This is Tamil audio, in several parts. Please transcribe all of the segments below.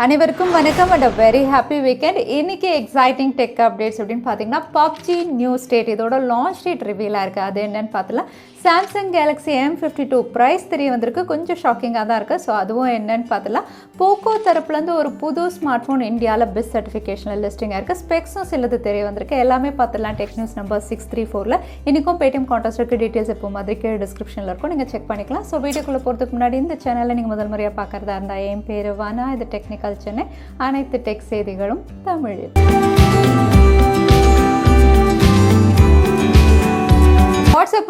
அனைவருக்கும் வணக்கம் அண்ட் வெரி ஹாப்பி வீக்கெண்ட். இன்னைக்கு எக்ஸைட்டிங் டெக் அப்டேட்ஸ் அப்படின்னு பார்த்தீங்கன்னா PUBG நியூ ஸ்டேட் இதோட லான்ச் டேட் ரிவீலாக இருக்குது. அது என்னன்னு பார்த்தலாம். சாம்சங் Galaxy M52 ப்ரைஸ் தெரிய வந்திருக்கு. கொஞ்சம் ஷாக்கிங்காக தான் இருக்குது. ஸோ அதுவும் என்னன்னு பார்த்தலாம். போக்கோ தரப்புலேருந்து ஒரு புது ஸ்மார்ட் ஃபோன் இந்தியாவில் பிஸ் சர்டிஃபிகேஷனில் லிஸ்டிங்காக இருக்குது. ஸ்பெக்ஸும் சிலது தெரிய வந்திருக்கு. எல்லாமே பார்த்துலாம். டெக் நியூஸ் நம்பர் 634 இன்றைக்கும் பேடிஎம் கான்டாஸ்ட்டுக்கு டீட்டெயில்ஸ் எப்போ மாதிரி கீழே டிஸ்கிரிப்ஷனில் இருக்கும், நீங்கள் செக் பண்ணிக்கலாம். ஸோ வீடியோக்குள்ளே போகிறதுக்கு முன்னாடி இந்த சேனலில் நீங்கள் முதல் முறையாக பார்க்குறதா இருந்தால் என் பேர் வானா, இது டெக்னிக்கல் சென்னை, அனைத்து டெக் செய்திகளும் தமிழில். வாட்ஸ்அப்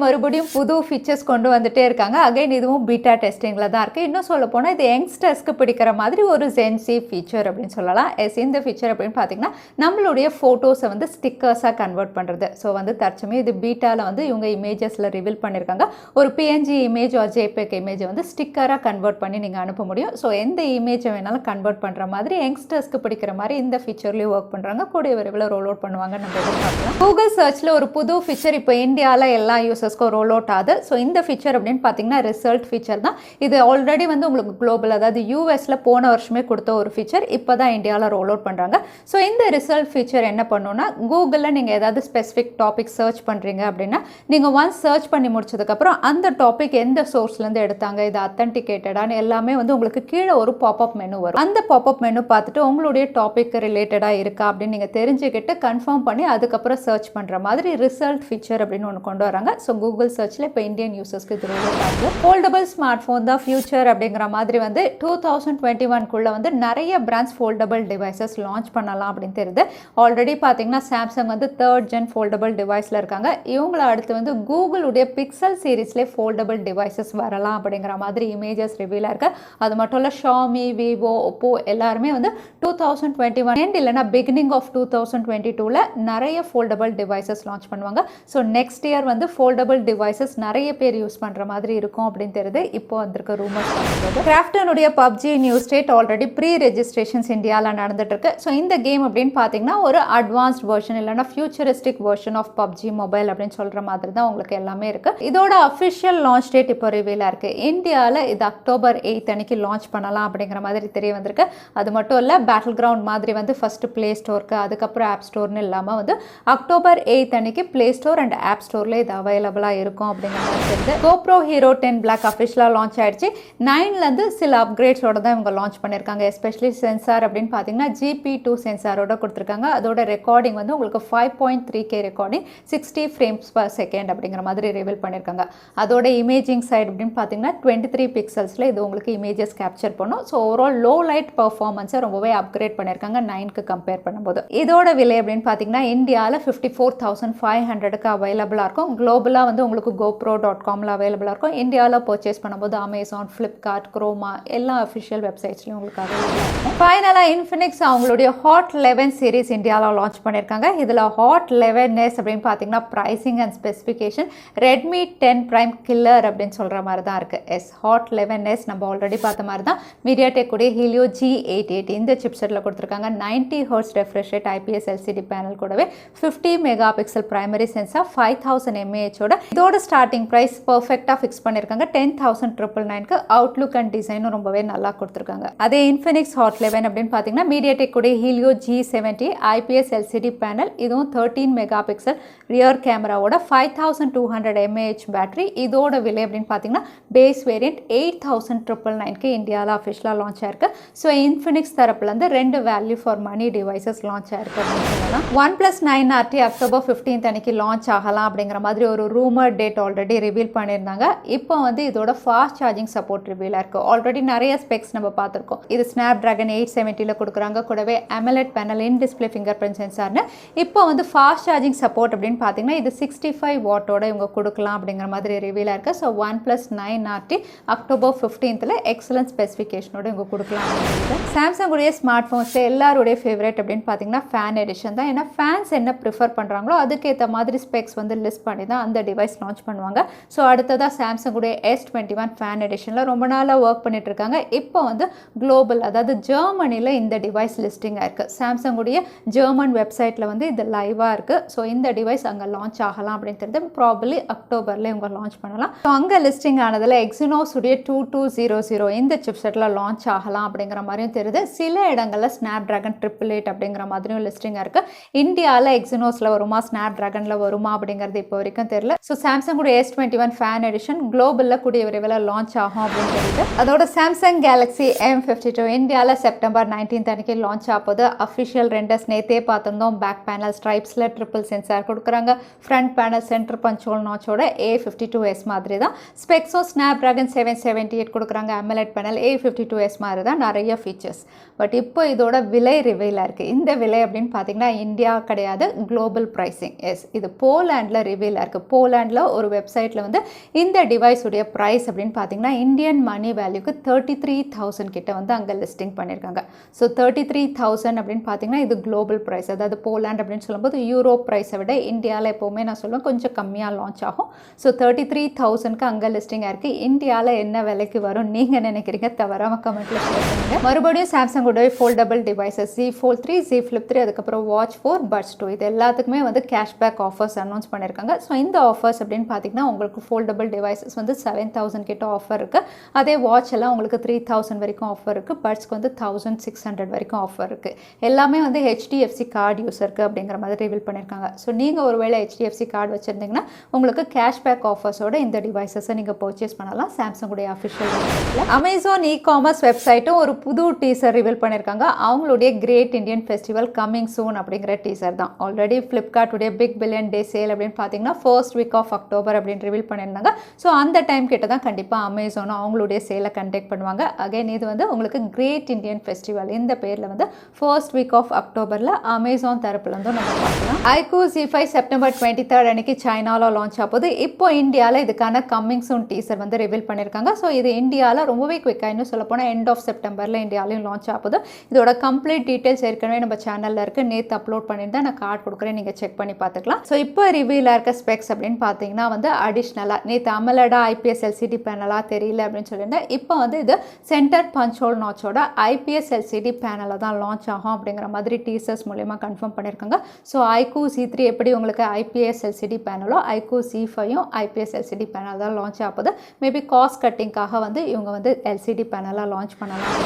மறுபடியும் புது ஃபீச்சர்ஸ் கொண்டு வந்துட்டே இருக்காங்க. அகைன் இதுவும் பீட்டா டெஸ்டிங்கில் தான் இருக்குது. இன்னும் சொல்ல போனால் இது யங்ஸ்டர்ஸ்க்கு பிடிக்கிற மாதிரி ஒரு ஜென்சி ஃபீச்சர் அப்படின்னு சொல்லலாம். இந்த ஃபீச்சர் அப்படின்னு பார்த்தீங்கன்னா நம்மளுடைய ஃபோட்டோஸை வந்து ஸ்டிக்கர்ஸாக கன்வெர்ட் பண்ணுறது. ஸோ வந்து தற்சமயம் இது பீட்டாவில் வந்து இவங்க இமேஜஸில் ரிவீல் பண்ணியிருக்காங்க. ஒரு PNG இமேஜ் ஒரு JPEG இமேஜை வந்து ஸ்டிக்கராக கன்வெர்ட் பண்ணி நீங்கள் அனுப்ப முடியும். ஸோ எந்த இமேஜை வேணாலும் கன்வெர்ட் பண்ணுற மாதிரி யங்ஸ்டர்ஸ்க்கு பிடிக்கிற மாதிரி இந்த ஃபீச்சர்லேயும் ஒர்க் பண்ணுறாங்க. கூடிய விரைவில் ரோல் அவுட் பண்ணுவாங்க நம்ம எதிர்பார்க்கலாம். கூகுள் சர்ச்சில் ஒரு புது ஃபீச்சர் இப்போ இந்தியாவில் எல்லா யூசர்ஸ்க்கும் ரோல் அவுட் ஆகுது. ஸோ இந்த ஃபீச்சர் அப்படின்னு பார்த்தீங்கன்னா ரிசல்ட் ஃபீச்சர் தான். இது ஆல்ரெடி வந்து உங்களுக்கு குளோபல், அதாவது யூஎஸில் போன வருஷமே கொடுத்த ஒரு ஃபீச்சர் இப்போ தான் இந்தியாவில் ரோல் அவுட் பண்ணுறாங்க. ஸோ இந்த ரிசல்ட் ஃபீச்சர் என்ன பண்ணுன்னா, கூகுளில் நீங்கள் ஏதாவது ஸ்பெசிஃபிக் டாபிக் சர்ச் பண்ணுறீங்க அப்படின்னா நீங்கள் ஒன்ஸ் சர்ச் பண்ணி முடிச்சதுக்கப்புறம் அந்த டாபிக் எந்த சோர்ஸ்லேருந்து எடுத்தாங்க, இது அத்தன்டிகேட்டடானு எல்லாமே வந்து உங்களுக்கு கீழே ஒரு பாப்அப் மெனு வரும். அந்த பாப்அப் மெனு பார்த்துட்டு உங்களுடைய டாபிக் ரிலேட்டடாக இருக்கா அப்படின்னு நீங்கள் தெரிஞ்சுக்கிட்டு கன்ஃபார்ம் பண்ணி அதுக்கப்புறம் சர்ச் பண்ணுற மாதிரி ரிசல்ட் ஃபீச்சர் அப்படின்னு ஒன்று கொண்டு வராங்க. ஸோ கூகுள் சர்ச்சில் இப்போ இந்தியன் யூசர்ஸ்க்கு இது ரோல் அவுட் ஆகுது. ஃபோல்டபிள் ஸ்மார்ட் ஃபோன் தான் ஃபியூச்சர் அப்படிங்கிற மாதிரி வந்து 2021 வந்து நிறைய பிராண்ட்ஸ் ஃபோல்டபிள் டிவைசஸ் லான்ச் பண்ணலாம் அப்படின்னு தெரியுது. ஆல்ரெடி பார்த்தீங்கன்னா சாம்சங் வந்து 3rd gen ஃபோல்டபிள் டிவைஸில் இருக்காங்க. இவங்கள அடுத்து வந்து கூகுளுடைய பிக்சல் சீரீஸ்லேயே ஃபோல்டபிள் டிவைசஸ் வரலாம் அப்படிங்கிற மாதிரி இமேஜஸ் ரிவீலாக இருக்குது. அது மட்டும் இல்லை ஷாமி, விவோ, ஒப்போ எல்லாருமே வந்து 2021 இல்லைனா பிகினிங் ஆஃப் 2022 நிறைய ஃபோல்டபிள் டிவைசஸ் லான்ச் பண்ணுவாங்க. ஸோ நெக்ஸ்ட் இயர் வந்து ஃபோல்டபிள் டிவைசஸ் நிறைய பேர் யூஸ் பண்ணுற மாதிரி இருக்கும் அப்படின்னு தெரியுது. இப்போ வந்திருக்க ரூமர்ஸ் பண்ணுறது கிராஃப்டனுடைய PUBG new state already pre registrations இந்தியாவில் நடந்துட்டு இருக்கு. ஸோ இந்த கேம் அப்படின்னு பார்த்தீங்கன்னா ஒரு அட்வான்ஸ்ட் வெர்ஷன் இல்லைனா futuristic version of PUBG mobile அப்படின்னு சொல்கிற மாதிரி தான் உங்களுக்கு எல்லாமே இருக்குது. இதோட அஃபிஷியல் லான்ச் டேட் இப்போ ரிவீலாக இருக்குது. இந்தியாவில் இது October 8 அன்னைக்கு லான்ச் பண்ணலாம் அப்படிங்கிற மாதிரி தெரிய வந்திருக்கு. அது மட்டும் இல்லை, பேட்டில் கிரவுண்ட் மாதிரி வந்து ஃபஸ்ட்டு ப்ளே ஸ்டோருக்கு அதுக்கப்புறம் ஆப் ஸ்டோர்னு இல்லாமல் வந்து October 8 அன்னைக்கு ப்ளே ஸ்டோர் அண்ட் ஆப் ஸ்டோரில் இது அவைலபிளாக இருக்கும் அப்படிங்கிற மாதிரி தெரியுது. GoPro Hero 10 Black அஃபிஷியலாக லான்ச் ஆயிடுச்சு. 9லேருந்து சில அப்கிரேட்ஸோட தான் இவங்க லான்ச் பண்ணியிருக்காங்க. எஸ்பெஷலி சென்சார் அப்படின்னு பார்த்தீங்கன்னா GP2 சென்சாரோட கொடுத்துருக்காங்க. அதோட ரெக்கார்டிங் வந்து உங்களுக்கு 5.3K recording 60 frames per second அப்படிங்கிற மாதிரி ரிவீல் பண்ணியிருக்காங்க. அதோட இமேஜிங் சைடு அப்படின்னு பார்த்தீங்கன்னா 23 பிக்சல்ஸில் இது உங்களுக்கு இமேஜஸ் கேப்சர் பண்ணும். ஸோ ஓவரால் லோ லைட் பர்ஃபார்மன்ஸை ரொம்பவே அப்கிரேட் பண்ணியிருக்காங்க 9க்கு கம்பேர் பண்ணும்போது. இதோட விலை அப்படின்னு பார்த்தீங்கன்னா இந்தியாவில் 54,500க்கு அவைலபிளாக இருக்கும். குளோபலாக வந்து உங்களுக்கு GoPro.comல அவைலபிளாக இருக்கும். இந்தியாவில் பர்ச்சேஸ் பண்ணும்போது அமேசான், ஃப்ளிப்கார்ட், குரோமா எல்லா அஃபிஷியல் வெப்சைட்ஸ்லையும் உங்களுக்கு அவைலபிளாக இருக்கும். ஃபைனலாக இன்ஃபினிக்ஸ் அவங்களுடைய Hot 11 சீரிஸ் இந்தியாவில் லான்ச் பண்ணியிருக்காங்க. இதில் Hot 11s அப்படின்னு பார்த்தீங்கன்னா pricing and specification Redmi 10 Prime killer அப்படின்னு சொல்கிற மாதிரி தான் இருக்குது. Hot 11s நம்ம ஆல்ரெடி பார்த்த மாதிரி தான் மீடியாடெக் உடைய Helio G880 இந்த சிப்செட்டில் கொடுத்துருக்காங்க. 90 Hz refresh rate IPS LCD panel கூடவே 50 மெகாபிக்சல் பிரைமரி சென்சார் 5000 mAh இதோட ஸ்டார்டிங் ப்ரைஸ் பர்ஃபெக்டாக ஃபிக்ஸ் பண்ணியிருக்காங்க. 10,999க்கு அவுட்லுக் அண்ட் டிசைனும் ரொம்பவே நல்லா கொடுத்துருக்காங்க. அதே இன்ஃபினிக்ஸ் Hot 11 அப்படின்னு பார்த்தீங்கன்னா மீடியாடெக் உடைய Helio G70 IPS LCD panel, இதுவும் 13 மெகாபிக்சல் ரியர் கேமராவோட 5200 mAh பேட்டரி. இதோட விலை அப்படின்னு பார்த்தீங்கன்னா பேஸ் வேரியன்ட் 8,999க்கு இந்தியாவில் அஃபிஷியலாக லான்ச் ஆயிருக்கு. ஸோ இன்ஃபினிக்ஸ் தரப்புலேருந்து 2 value for money devices launch ஆயிருக்கு அப்படின்னு சொல்லலாம். OnePlus 9RT October 15 அன்னைக்கு லான்ச் ஆகலாம் அப்படிங்கிற மாதிரி ஒரு ரூமர் டேட் ஆல்ரெடி ரிவீல் பண்ணியிருந்தாங்க. இப்போ வந்து இதோட ஃபாஸ்ட் சார்ஜிங் சப்போர்ட் ரிவீலாக இருக்குது. ஆல்ரெடி நிறைய ஸ்பெக்ஸ் நம்ம பார்த்துருக்கோம். இது Snapdragon 870 கொடுக்குறாங்க. கூடவே AMOLED panel, in display fingerprint சென்சார்னு. இப்போ வந்து ஃபாஸ்ட் சார்ஜிங் சப்போர்ட் அப்படின்னு பார்த்தீங்கன்னா இது 65 வாட்டோட இவங்க கொடுக்கலாம் அப்படிங்கிற மாதிரி ரிவீலாக இருக்குது. So OnePlus 9RT October 15 excellent ஸ்பெசிஃபிகேஷனோட இவங்க கொடுக்கலாம் அப்படின்னு. சாம்சங் உடைய ஸ்மார்ட் ஃபோன்ஸ் எல்லாருடைய ஃபேவரட் அப்படின்னு பார்த்தீங்கன்னா ஃபேன் எடிஷன் தான். ஏன்னா ஃபேன்ஸ் என்ன ப்ரிஃபர் பண்ணுறாங்களோ அதுக்கேற்ற மாதிரி ஸ்பெக்ஸ் வந்து பெஸ்ட் பண்ணி தான் அந்த டிவைஸ் லான்ச் பண்ணுவாங்க. ஸோ அடுத்ததாக சாம்சங்குடைய S21 ஃபேன் எடிஷனில் ரொம்ப நாளாக ஒர்க் பண்ணிட்டு இருக்காங்க. இப்போ வந்து குளோபல், அதாவது ஜெர்மனியில் இந்த டிவைஸ் லிஸ்டிங்காக இருக்குது. சாம்சங்குடைய ஜெர்மன் வெப்சைட்டில் வந்து இது லைவாக இருக்குது. ஸோ இந்த டிவைஸ் அங்கே லான்ச் ஆகலாம் அப்படின்னு தெரியுது. ப்ராபப்ளி அக்டோபரில் இவங்க லான்ச் பண்ணலாம். ஸோ அங்கே லிஸ்டிங் ஆனதில் எக்ஸினோஸுடைய 2200 இந்த சிப்செட்டில் லான்ச் ஆகலாம் அப்படிங்கிற மாதிரியும் தெரியுது. சில இடங்களில் ஸ்னாப் ட்ராகன் 888 அப்படிங்கிற மாதிரியும் லிஸ்டிங்காக இருக்குது. இந்தியாவில் எக்ஸினோஸில் வருமா, ஸ்னாப் ட்ராகனில் வருமா அப்படிங்கிறது இப்போ வரைக்கும் தெரியல. ஸோ சாம்சங்குடைய S21 ஃபேன் எடிஷன் குளோபலில் கூடிய விரைவில் லான்ச் ஆகும் அப்படின்னு தெரியுது. அதோட சாம்சங் Galaxy M52 இந்தியாவில் செப்டம்பர் 19 அன்னைக்கு லான்ச் ஆகுது. அஃபிஷியல் ரெண்டர்ஸ் நேத்தே பார்த்துருந்தோம். பேக் பேனல் ஸ்ட்ரைப்ஸில் ட்ரிபிள் சென்சார் கொடுக்குறாங்க. ஃப்ரண்ட் பேனல் சென்டர் பஞ்சோல் நாச்சோட A52s மாதிரி தான். ஸ்பெக்ஸும் ஸ்னாப் ட்ராகன் 778 கொடுக்குறாங்க. அமோலெட் பேனல் A52s மாதிரி தான், நிறைய ஃபீச்சர்ஸ். பட் இப்போ இதோட விலை ரிவீலாக இருக்குது. இந்த விலை அப்படின்னு பார்த்தீங்கன்னா இந்தியா கிடையாது, குளோபல் ப்ரைஸிங். எஸ், இது போலாண்டில் ரிவீலாக இருக்குது. போலாண்டில் ஒரு வெப்சைட்டில் வந்து இந்த டிவைஸுடைய ப்ரைஸ் அப்படின்னு பார்த்தீங்கன்னா இந்தியன் மணி வேல்யூக்கு 33,000 கிட்ட வந்து அங்கே லிஸ்டிங் பண்ணியிருக்காங்க. ஸோ 33,000 அப்படின்னு பார்த்தீங்கன்னா இது குளோபல் ப்ரைஸ். அதாவது போலாண்ட் அப்படின்னு சொல்லும்போது யூரோப் ப்ரைஸை விட இந்தியாவில் எப்போவுமே நான் சொல்லுவேன் கொஞ்சம் கம்மியாக லான்ச் ஆகும். ஸோ 33,000க்கு அங்கே லிஸ்டிங்காக இருக்குது. இந்தியாவில் என்ன விலைக்கு வரும் நீங்கள் நினைக்கிறீங்க? தவறாமல் கமெண்ட்டில் ஷேர் பண்ணுங்கள். மறுபடியும் சாம்சங்குடைய foldable devices Z Fold 3, Z Flip 3, அதுக்கப்புறம் Watch 4, Buds 2 இது எல்லாத்துக்குமே வந்து கேஷ்பேக் ஆஃபர்ஸ் அனௌன்ஸ் பண்ணியிருக்காங்க. ஸோ இந்த ஆஃபர்ஸ் அப்படின்னு பார்த்தீங்கன்னா உங்களுக்கு ஃபோல்டபிள் டிவைசஸ் வந்து 7,000 கிட்ட ஆஃபர் இருக்குது. அதே வாட்ச் எல்லாம் உங்களுக்கு 3,000 வரைக்கும் ஆஃபர் இருக்குது. பட்ஸ்க்கு வந்து 1,600 வரைக்கும் ஆஃபர் இருக்குது. எல்லாமே வந்து HDFC கார்டு யூஸருக்கு அப்படிங்கிற மாதிரி ரிவீல் பண்ணியிருக்காங்க. ஸோ நீங்கள் ஒருவேளை HDFC கார்டு வச்சுருந்தீங்கன்னா உங்களுக்கு கேஷ்பேக் ஆஃபர்ஸோட இந்த டிவைசஸை நீங்கள் பர்ச்சேஸ் பண்ணலாம். சாம்சங்குடைய அஃபிஷியல் வெப்சைட்டில். அமேசான் இ-காமர்ஸ் வெப்சைட்டும் ஒரு புது டீசர் ரிவீல் பண்ணியிருக்காங்க. அவங்களுடைய great Indian festival coming soon அப்படிங்கிற டீசர் தான். ஆல்ரெடி ஃப்ளிப்கார்ட்டுடைய பிக் பில்லியன் டே சேல் அப்படின்னு பார்த்தீங்கன்னா ஃபர்ஸ்ட் வீக் ஆஃப் அக்டோபர் அப்படின்னு ரிவீல் பண்ணியிருந்தாங்க. ஸோ அந்த டைம் கிட்ட தான் கண்டிப்பாக அமேசானும் அவங்களுடைய சேலை கண்டக்ட் பண்ணுவாங்க. அகைன் இது வந்து உங்களுக்கு கிரேட் இண்டியன் ஃபெஸ்டிவல் இந்த பேரில் வந்து ஃபர்ஸ்ட் வீக் ஆஃப் அக்டோபரில் அமேசான் தரப்புல வந்து நம்ம பார்க்கலாம். iQoo Z5 செப்டம்பர் 23 அன்னைக்கு சைனாவில் லான்ச் ஆகுது. இப்போ இந்தியாவில் இதுக்கான கம்மிங் சூன் டீசர் வந்து ரிவீல் பண்ணியிருக்காங்க. ஸோ இது இந்தியாவில் ரொம்பவே குவிக்காக, இன்னும் சொல்ல போனால் எண்ட் ஆஃப் செப்டம்பரில் இந்தியாவிலையும் லான்ச் ஆகுது. இதோட கம்ப்ளீட் டீட்டெயில்ஸ் ஏற்கனவே நம்ம சேனலில் இருக்குது. நேற்று அப்லோட் பண்ணியிருந்தேன், நான் கார்டு கொடுக்குறேன், நீங்கள் செக் பண்ணி பார்த்துக்கலாம். ஸோ இப்போ ரிவீலாக இருக்க ஸ்பெக்ஸ் அப்படின்னு பார்த்தீங்கன்னா வந்து அடிஷ்னலாக நேற்று அமலடா IPS LCD பேனலாக தெரியல அப்படின்னு சொல்லியிருந்தேன். இப்போ வந்து இது சென்டர் பஞ்சோல் நாச்சோட IPS LCD பேனலில் தான் லான்ச் ஆகும் அப்படிங்கிற மாதிரி டீசர்ஸ் மூலமா கன்ஃபார்ம் பண்ணியிருக்காங்க. ஸோ iQoo Z3 எப்படி உங்களுக்கு IPS LCD பேனலோ iQoo Z5யும் IPS LCD panel தான் லான்ச் ஆகுது. மேபி காஸ்ட் கட்டிங்காக வந்து இவங்க வந்து LCD பேனலாக லான்ச் பண்ணலாம்.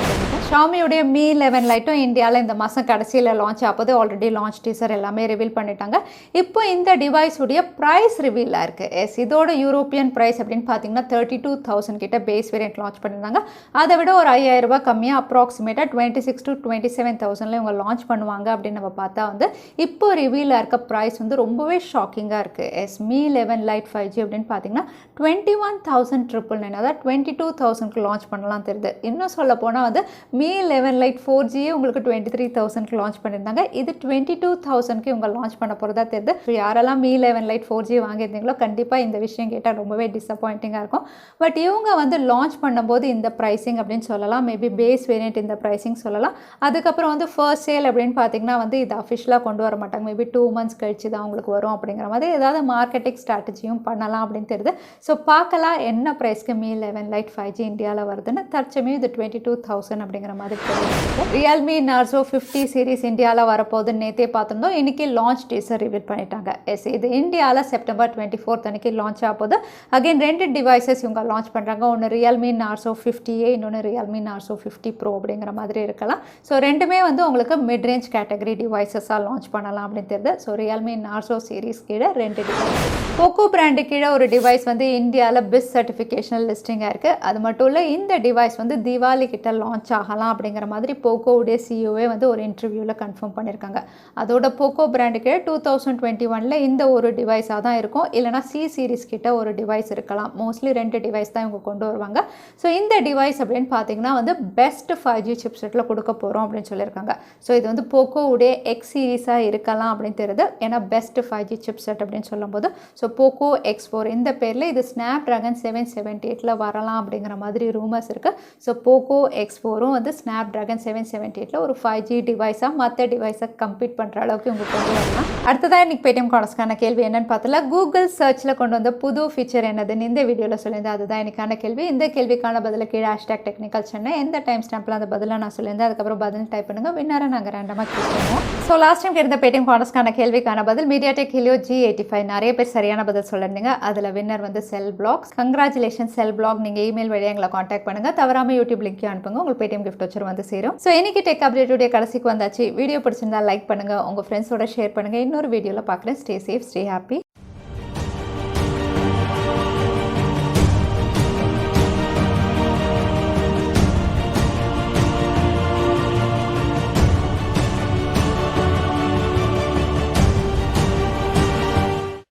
ஷாமியுடைய Mi 11 லைட்டும் இந்தியாவில் இந்த மாதம் கடைசியில் லான்ச் ஆகுது. ஆல்ரெடி லான்ச் டீசர் எல்லாமே ரிவீல் பண்ணிட்டாங்க. இப்போ இந்த டிவைஸ் உடைய ப்ரைஸ் ரிவீலாக இருக்குது. எஸ், இதோட யூரோப்பியன் ப்ரைஸ் அப்படின்னு பார்த்தீங்கன்னா 32,000 கிட்ட பேஸ் வேரியன்ட் லான்ச் பண்ணியிருந்தாங்க. அதை விட ஒரு 5,000 ரூபாய் கம்மியாக அப்ராக்சிமேட்டாக 26,000 to 27,000 இவங்க லான்ச் பண்ணுவாங்க அப்படின்னு நம்ம பார்த்தா வந்து இப்போ ரிவீலாக இருக்க ப்ரைஸ் வந்து ரொம்பவே ஷாக்கிங்காக இருக்குது. எஸ், Mi 11 Lite 5G அப்படின்னு பார்த்தீங்கன்னா 21,999, அதாவது 22,000க்கு லான்ச் பண்ணலாம் தெரியுது. இன்னும் சொல்ல போனால் வந்து Mi 11 Lite 4G உங்களுக்கு 23,000க்கு லான்ச் பண்ணியிருந்தாங்க. இது 22,000க்கு இவங்க லான்ச் பண்ண போகிறதா தெரியுது. ஸோ யாரெல்லாம் Mi 11 Lite 4G வாங்கியிருந்தீங்களோ கண்டிப்பாக இந்த விஷயம் கேட்டால் ரொம்பவே டிசப்பாயிண்டிங்காக இருக்கும். பட் இவங்க வந்து லான்ச் பண்ணும்போது இந்த ப்ரைஸிங் அப்படின்னு சொல்லலாம். மேபி பேஸ் வேரியன்ட் இந்த ப்ரைஸிங் சொல்லலாம். அதுக்கப்புறம் வந்து ஃபர்ஸ்ட் சேல் அப்படின்னு பார்த்தீங்கன்னா வந்து இது அஃபிஷியலாக கொண்டு வர மாட்டாங்க. மேபி 2 months கழிச்சு தான் உங்களுக்கு வரும் அப்படிங்கிற மாதிரி ஏதாவது மார்க்கெட்டிங் ஸ்ட்ராட்டஜியும் பண்ணலாம் அப்படின்னு தெரியுது. ஸோ பார்க்கலாம் என்ன ப்ரைஸ்க்கு Mi 11 Lite 5G இந்தியாவில் வருதுன்னு. தற்சமயம் இது 22,000 அப்படிங்கிற மாதிரி தெரியுது. Realme Narzo 50 சீரிஸ் இந்தியாவில் வரப்போகுதுன்னு நேற்றே பார்த்துருந்தோம். இன்னைக்கு லான்ச் டீசர் ரிவீல் பண்ணிட்டாங்க. எஸ், இது இந்தியாவில் செப்டம்பர் 24 அன்னைக்கு லான்ச் ஆகுது. அகைன் 2 டிவைசஸ் இவங்க லான்ச் பண்ணுறாங்க. ஒன்று Realme Narzo 50A, இன்னொன்று Realme Narzo 50 Pro அப்படிங்கிற மாதிரி இருக்கலாம். ஸோ ரெண்டுமே வந்து உங்களுக்கு மிட் ரேஞ்ச் கேட்டகரி டிவைசஸாக லான்ச் பண்ணலாம் அப்படின்னு தெரியுது. ஸோ Realme Narzo சீரிஸ் கீழே 2 டிவைஸ். POCO பிராண்டு கீழே ஒரு டிவைஸ் வந்து இந்தியாவில் பிஸ் சர்டிஃபிகேஷன் லிஸ்டிங்காக இருக்குது. அது மட்டும் இல்லை இந்த டிவைஸ் வந்து தீபாவளி கிட்ட லான்ச் ஆகலாம் அப்படிங்கிற மாதிரி போக்கோவுடைய சிஇஓவே வந்து ஒரு இன்டர்வியூவில் கன்ஃபார்ம் பண்ணியிருக்காங்க. அதோட POCO பிராண்டு கீழே 2021 இந்த ஒரு டிவைஸாக தான் இருக்கும். இல்லைனா C சீரிஸ் கிட்ட ஒரு டிவைஸ் இருக்கலாம். மோஸ்ட்லி 2 டிவைஸ் தான் இவங்க கொண்டு வருவாங்க. ஸோ இந்த டிவைஸ் அப்படின்னு பார்த்தீங்கன்னா வந்து பெஸ்ட் 5G சிப்செட்டில் கொடுக்க போகிறோம் அப்படின்னு சொல்லியிருக்காங்க. ஸோ இது வந்து போக்கோவுடைய X சீரிஸாக இருக்கலாம் அப்படின்னு தெரியுது. ஏன்னா பெஸ்ட் 5G சிப்செட் அப்படின்னு சொல்லும்போது ஸோ POCO X4 இந்த பேரில் இது ஸ்னாப் ட்ராகன் 778 வரலாம் அப்படிங்கிற மாதிரி ரூமர்ஸ் இருக்குது. ஸோ POCO X4ம் வந்து ஸ்னாப் ட்ராகன் 778 ஒரு 5G டிவைஸாக மற்ற டிவைஸை கம்பீட் பண்ணுற அளவுக்கு இவங்க கொண்டு வரலாம். அடுத்ததாக இன்னைக்கு பேடிஎம் கார்டஸ்க்கான கேள்வி என்ன என்னன்னு பார்த்தல கூகுள் சர்ச்சில் கொண்டு வந்த புது ஃபீச்சர் என்னதுன்னு இந்த வீடியோவில் சொல்லியிருந்தேன். அதுதான் எனக்கான கேள்வி. இந்த கேள்விக்கான பதில் கீழே #technicalchennai எந்த டைம் ஸ்டாம்பில் அந்த பதிலாக நான் சொல்லியிருந்தேன். அதுக்கப்புறம் பதில் டைப் பண்ணுங்க. வின்னரை நாங்கள் ரேண்டமாக கிளிக் பண்ணுவோம். ஸோ லாஸ்ட் டைம் கேட்ட பேடிஎம் கார்னர்ஸ்க்கான கேள்விக்கான பதில் MediaTek Helio G85. நிறைய பேர் சரியான பதில் சொல்லியிருந்தீங்க. அதில் வின்னர் வந்து செல் பிளாக்ஸ். கங்க்ராச்சுலேஷன் செல் பிளாக். நீங்கள் இமெயில் வழியாக எங்களை காண்டாக்ட் பண்ணுங்க. தவறாமல் யூடியூப் லிங்க் அனுப்புங்க. உங்களுக்கு பேடிஎம் கிஃப்ட் வச்சு வந்து சேரும். ஸோ இன்னைக்கு டெக் அப்டேட்டுடைய கடைசிக்கு வந்தாச்சு. வீடியோ பிடிச்சிருந்தா லைக் பண்ணுங்க, உங்கள் ஃப்ரெண்ட்ஸோட ஷேர் பண்ணுங்க. இன்னொரு வீடியோவில் பார்க்குறேன். Stay safe, stay happy.